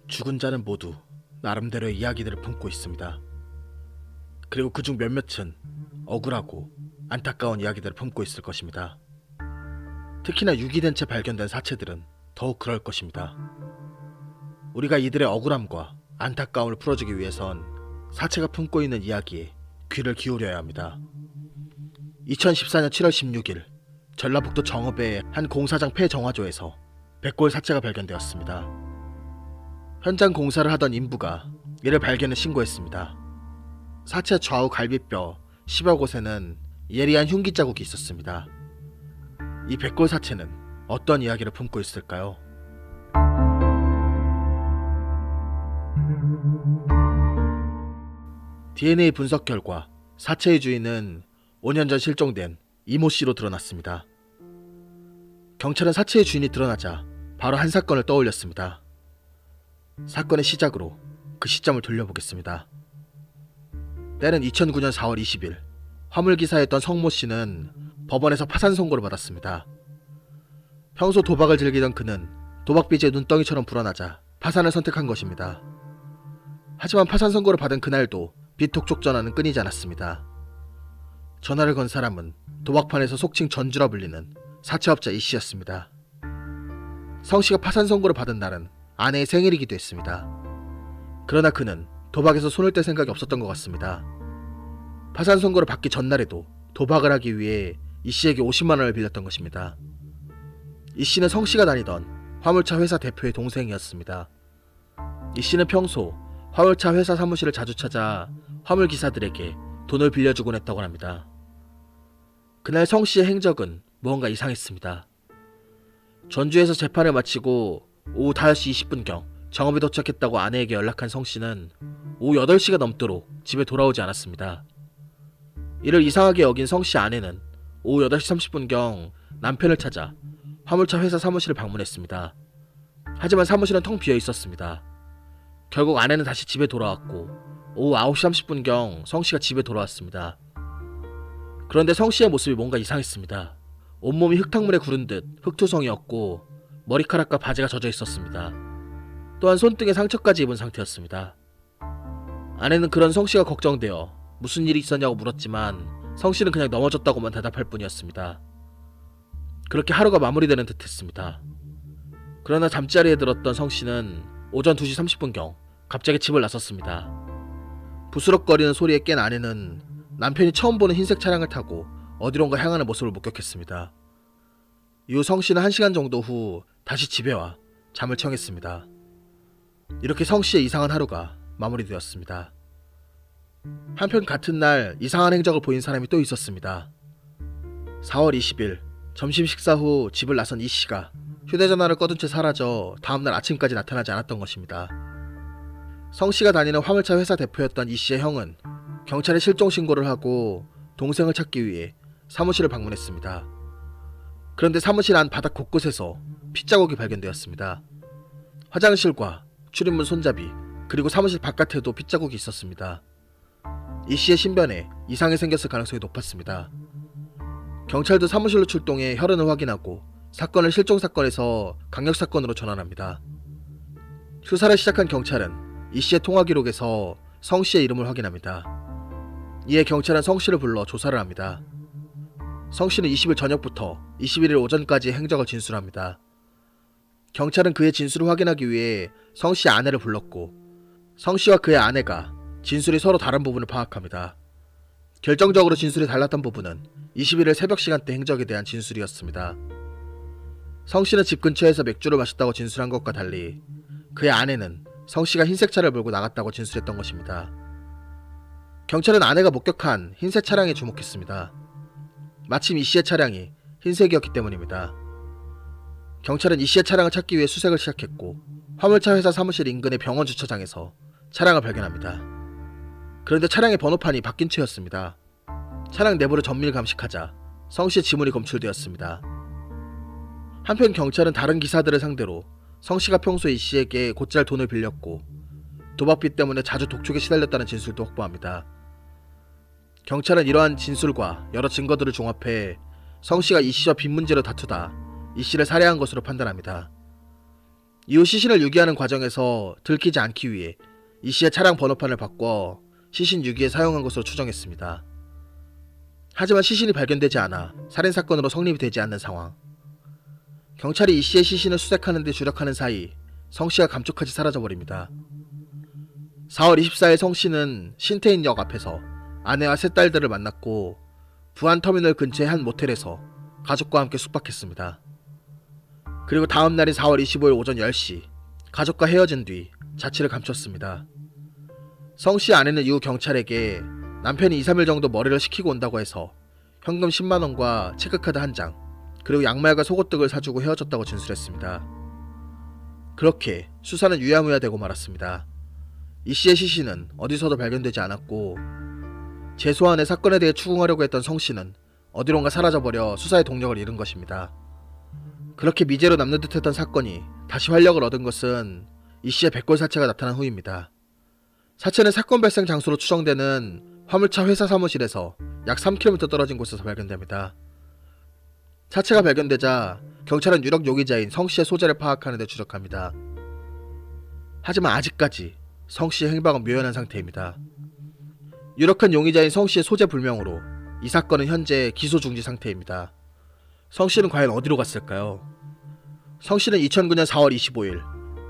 죽은 자는 모두 나름대로의 이야기들을 품고 있습니다. 그리고 그중 몇몇은 억울하고 안타까운 이야기들을 품고 있을 것입니다. 특히나 유기된 채 발견된 사체들은 더욱 그럴 것입니다. 우리가 이들의 억울함과 안타까움을 풀어주기 위해선 사체가 품고 있는 이야기에 귀를 기울여야 합니다. 2014년 7월 16일 전라북도 정읍의 한 공사장 폐정화조에서 백골 사체가 발견되었습니다. 현장 공사를 하던 인부가 이를 발견해 신고했습니다. 사체 좌우 갈비뼈 10여 곳에는 예리한 흉기 자국이 있었습니다. 이 백골 사체는 어떤 이야기를 품고 있을까요? DNA 분석 결과 사체의 주인은 5년 전 실종된 이모 씨로 드러났습니다. 경찰은 사체의 주인이 드러나자 바로 한 사건을 떠올렸습니다. 사건의 시작으로 그 시점을 돌려보겠습니다. 때는 2009년 4월 20일 화물기사였던 성모 씨는 법원에서 파산 선고를 받았습니다. 평소 도박을 즐기던 그는 도박빚에 눈덩이처럼 불어나자 파산을 선택한 것입니다. 하지만 파산 선고를 받은 그날도 빚 독촉 전화는 끊이지 않았습니다. 전화를 건 사람은 도박판에서 속칭 전주라 불리는 사채업자 이 씨였습니다. 성 씨가 파산 선고를 받은 날은 아내의 생일이기도 했습니다. 그러나 그는 도박에서 손을 뗄 생각이 없었던 것 같습니다. 파산 선고를 받기 전날에도 도박을 하기 위해 이 씨에게 50만 원을 빌렸던 것입니다. 이 씨는 성 씨가 다니던 화물차 회사 대표의 동생이었습니다. 이 씨는 평소 화물차 회사 사무실을 자주 찾아 화물 기사들에게 돈을 빌려주곤 했다고 합니다. 그날 성 씨의 행적은 무언가 이상했습니다. 전주에서 재판을 마치고 오후 5시 20분경 정읍에 도착했다고 아내에게 연락한 성 씨는 오후 8시가 넘도록 집에 돌아오지 않았습니다. 이를 이상하게 여긴 성 씨 아내는 오후 8시 30분경 남편을 찾아 화물차 회사 사무실을 방문했습니다. 하지만 사무실은 텅 비어 있었습니다. 결국 아내는 다시 집에 돌아왔고 오후 9시 30분경 성 씨가 집에 돌아왔습니다. 그런데 성 씨의 모습이 뭔가 이상했습니다. 온몸이 흙탕물에 구른 듯 흙투성이었고 머리카락과 바지가 젖어 있었습니다. 또한 손등에 상처까지 입은 상태였습니다. 아내는 그런 성 씨가 걱정되어 무슨 일이 있었냐고 물었지만 성 씨는 그냥 넘어졌다고만 대답할 뿐이었습니다. 그렇게 하루가 마무리되는 듯 했습니다. 그러나 잠자리에 들었던 성 씨는 오전 2시 30분경 갑자기 집을 나섰습니다. 부스럭거리는 소리에 깬 아내는 남편이 처음 보는 흰색 차량을 타고 어디론가 향하는 모습을 목격했습니다. 이후 성 씨는 1시간 정도 후 다시 집에 와 잠을 청했습니다. 이렇게 성 씨의 이상한 하루가 마무리되었습니다. 한편 같은 날 이상한 행적을 보인 사람이 또 있었습니다. 4월 20일 점심 식사 후 집을 나선 이 씨가 휴대전화를 꺼둔 채 사라져 다음날 아침까지 나타나지 않았던 것입니다. 성 씨가 다니는 화물차 회사 대표였던 이 씨의 형은 경찰에 실종 신고를 하고 동생을 찾기 위해 사무실을 방문했습니다. 그런데 사무실 안 바닥 곳곳에서 핏자국이 발견되었습니다. 화장실과 출입문 손잡이 그리고 사무실 바깥에도 핏자국이 있었습니다. 이 씨의 신변에 이상이 생겼을 가능성이 높았습니다. 경찰도 사무실로 출동해 혈흔을 확인하고 사건을 실종사건에서 강력사건으로 전환합니다. 수사를 시작한 경찰은 이 씨의 통화 기록에서 성 씨의 이름을 확인합니다. 이에 경찰은 성 씨를 불러 조사를 합니다. 성 씨는 20일 저녁부터 21일 오전까지의 행적을 진술합니다. 경찰은 그의 진술을 확인하기 위해 성 씨의 아내를 불렀고 성 씨와 그의 아내가 진술이 서로 다른 부분을 파악합니다. 결정적으로 진술이 달랐던 부분은 21일 새벽 시간대 행적에 대한 진술이었습니다. 성 씨는 집 근처에서 맥주를 마셨다고 진술한 것과 달리 그의 아내는 성 씨가 흰색 차를 몰고 나갔다고 진술했던 것입니다. 경찰은 아내가 목격한 흰색 차량에 주목했습니다. 마침 이 씨의 차량이 흰색이었기 때문입니다. 경찰은 이 씨의 차량을 찾기 위해 수색을 시작했고 화물차 회사 사무실 인근의 병원 주차장에서 차량을 발견합니다. 그런데 차량의 번호판이 바뀐 채였습니다. 차량 내부를 정밀 감식하자 성 씨의 지문이 검출되었습니다. 한편 경찰은 다른 기사들을 상대로 성 씨가 평소 이 씨에게 곧잘 돈을 빌렸고 도박빚 때문에 자주 독촉에 시달렸다는 진술도 확보합니다. 경찰은 이러한 진술과 여러 증거들을 종합해 성 씨가 이 씨와 빚 문제로 다투다 이 씨를 살해한 것으로 판단합니다. 이후 시신을 유기하는 과정에서 들키지 않기 위해 이 씨의 차량 번호판을 바꿔 시신 유기에 사용한 것으로 추정했습니다. 하지만 시신이 발견되지 않아 살인사건으로 성립이 되지 않는 상황. 경찰이 이 씨의 시신을 수색하는 데 주력하는 사이 성 씨가 감쪽같이 사라져버립니다. 4월 24일 성 씨는 신태인역 앞에서 아내와 세 딸들을 만났고 부안터미널 근처의 한 모텔에서 가족과 함께 숙박했습니다. 그리고 다음 날인 4월 25일 오전 10시 가족과 헤어진 뒤 자취를 감췄습니다. 성 씨 아내는 이후 경찰에게 남편이 2-3일 정도 머리를 식히고 온다고 해서 현금 10만원과 체크카드 1장 그리고 양말과 속옷 등을 사주고 헤어졌다고 진술했습니다. 그렇게 수사는 유야무야 되고 말았습니다. 이 씨의 시신은 어디서도 발견되지 않았고 재소환의 사건에 대해 추궁하려고 했던 성 씨는 어디론가 사라져버려 수사의 동력을 잃은 것입니다. 그렇게 미제로 남는 듯했던 사건이 다시 활력을 얻은 것은 이 씨의 백골 사체가 나타난 후입니다. 사체는 사건 발생 장소로 추정되는 화물차 회사 사무실에서 약 3km 떨어진 곳에서 발견됩니다. 사체가 발견되자 경찰은 유력 용의자인 성 씨의 소재를 파악하는 데 주력합니다. 하지만 아직까지 성 씨의 행방은 묘연한 상태입니다. 유력한 용의자인 성 씨의 소재 불명으로 이 사건은 현재 기소 중지 상태입니다. 성 씨는 과연 어디로 갔을까요? 성 씨는 2009년 4월 25일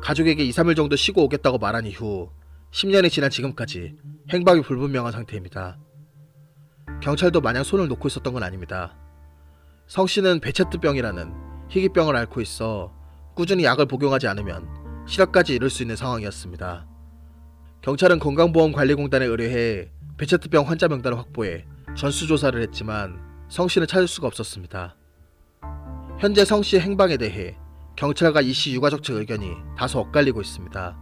가족에게 2-3일 정도 쉬고 오겠다고 말한 이후 10년이 지난 지금까지 행방이 불분명한 상태입니다. 경찰도 마냥 손을 놓고 있었던 건 아닙니다. 성 씨는 베체트병이라는 희귀병을 앓고 있어 꾸준히 약을 복용하지 않으면 실업까지 이를 수 있는 상황이었습니다. 경찰은 건강보험관리공단에 의뢰해 베체트병 환자 명단을 확보해 전수조사를 했지만 성 씨는 찾을 수가 없었습니다. 현재 성 씨의 행방에 대해 경찰과 이 씨 유가족 측 의견이 다소 엇갈리고 있습니다.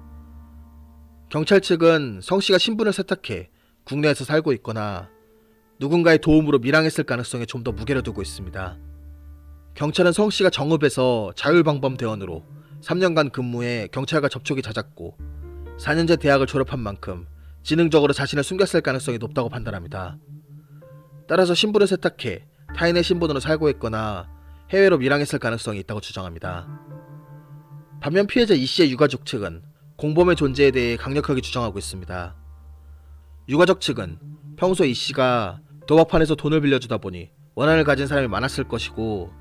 경찰 측은 성 씨가 신분을 세탁해 국내에서 살고 있거나 누군가의 도움으로 밀항했을 가능성에 좀 더 무게를 두고 있습니다. 경찰은 성 씨가 정읍에서 자율방범대원으로 3년간 근무해 경찰과 접촉이 잦았고 4년제 대학을 졸업한 만큼 지능적으로 자신을 숨겼을 가능성이 높다고 판단합니다. 따라서 신분을 세탁해 타인의 신분으로 살고 있거나 해외로 밀항했을 가능성이 있다고 주장합니다. 반면 피해자 이 씨의 유가족 측은 공범의 존재에 대해 강력하게 주장하고 있습니다. 유가족 측은 평소 이 씨가 도박판에서 돈을 빌려주다 보니 원한을 가진 사람이 많았을 것이고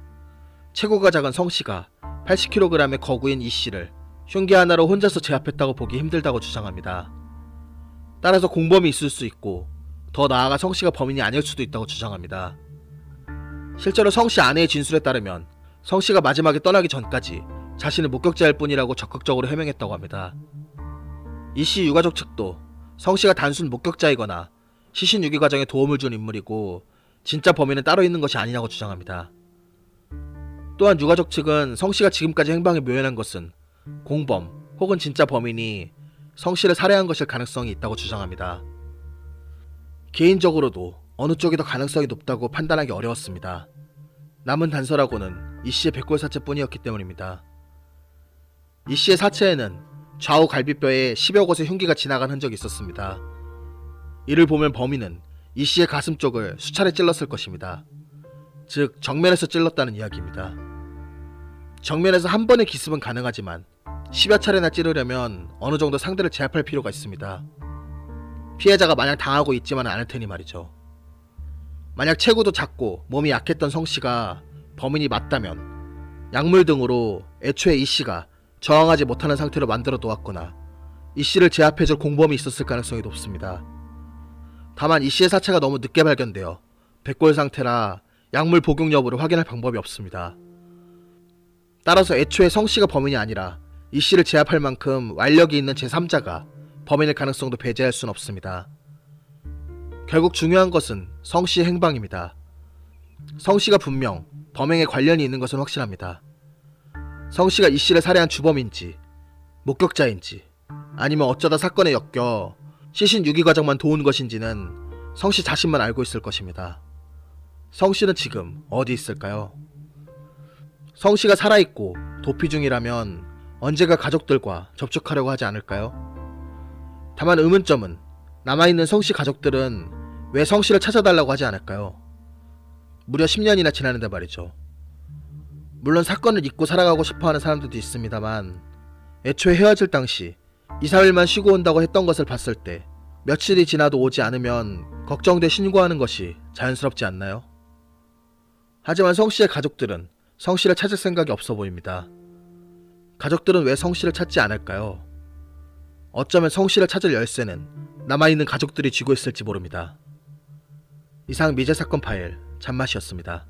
체구가 작은 성 씨가 80kg의 거구인 이 씨를 흉기 하나로 혼자서 제압했다고 보기 힘들다고 주장합니다. 따라서 공범이 있을 수 있고 더 나아가 성 씨가 범인이 아닐 수도 있다고 주장합니다. 실제로 성 씨 아내의 진술에 따르면 성 씨가 마지막에 떠나기 전까지 자신을 목격자일 뿐이라고 적극적으로 해명했다고 합니다. 이 씨 유가족 측도 성 씨가 단순 목격자이거나 시신 유기 과정에 도움을 준 인물이고 진짜 범인은 따로 있는 것이 아니냐고 주장합니다. 또한 유가족 측은 성 씨가 지금까지 행방이 묘연한 것은 공범 혹은 진짜 범인이 성 씨를 살해한 것일 가능성이 있다고 주장합니다. 개인적으로도 어느 쪽이 더 가능성이 높다고 판단하기 어려웠습니다. 남은 단서라고는 이 씨의 백골 사체뿐이었기 때문입니다. 이 씨의 사체에는 좌우 갈비뼈에 10여 곳의 흉기가 지나간 흔적이 있었습니다. 이를 보면 범인은 이 씨의 가슴 쪽을 수차례 찔렀을 것입니다. 즉 정면에서 찔렀다는 이야기입니다. 정면에서 한 번의 기습은 가능하지만 10여 차례나 찌르려면 어느 정도 상대를 제압할 필요가 있습니다. 피해자가 마냥 당하고 있지만은 않을 테니 말이죠. 만약 체구도 작고 몸이 약했던 성 씨가 범인이 맞다면 약물 등으로 애초에 이 씨가 저항하지 못하는 상태로 만들어 놓았거나 이 씨를 제압해줄 공범이 있었을 가능성이 높습니다. 다만 이 씨의 사체가 너무 늦게 발견되어 백골 상태라 약물 복용 여부를 확인할 방법이 없습니다. 따라서 애초에 성 씨가 범인이 아니라 이 씨를 제압할 만큼 완력이 있는 제3자가 범인일 가능성도 배제할 수는 없습니다. 결국 중요한 것은 성 씨의 행방입니다. 성 씨가 분명 범행에 관련이 있는 것은 확실합니다. 성 씨가 이 씨를 살해한 주범인지 목격자인지 아니면 어쩌다 사건에 엮여 시신 유기 과정만 도운 것인지는 성 씨 자신만 알고 있을 것입니다. 성 씨는 지금 어디 있을까요? 성 씨가 살아있고 도피 중이라면 언제가 가족들과 접촉하려고 하지 않을까요? 다만 의문점은 남아있는 성 씨 가족들은 왜 성 씨를 찾아달라고 하지 않을까요? 무려 10년이나 지났는데 말이죠. 물론 사건을 잊고 살아가고 싶어하는 사람들도 있습니다만 애초에 헤어질 당시 2, 3일만 쉬고 온다고 했던 것을 봤을 때 며칠이 지나도 오지 않으면 걱정돼 신고하는 것이 자연스럽지 않나요? 하지만 성씨의 가족들은 성씨를 찾을 생각이 없어 보입니다. 가족들은 왜 성씨를 찾지 않을까요? 어쩌면 성씨를 찾을 열쇠는 남아있는 가족들이 쥐고 있을지 모릅니다. 이상 미제 사건 파일 잔맛이었습니다.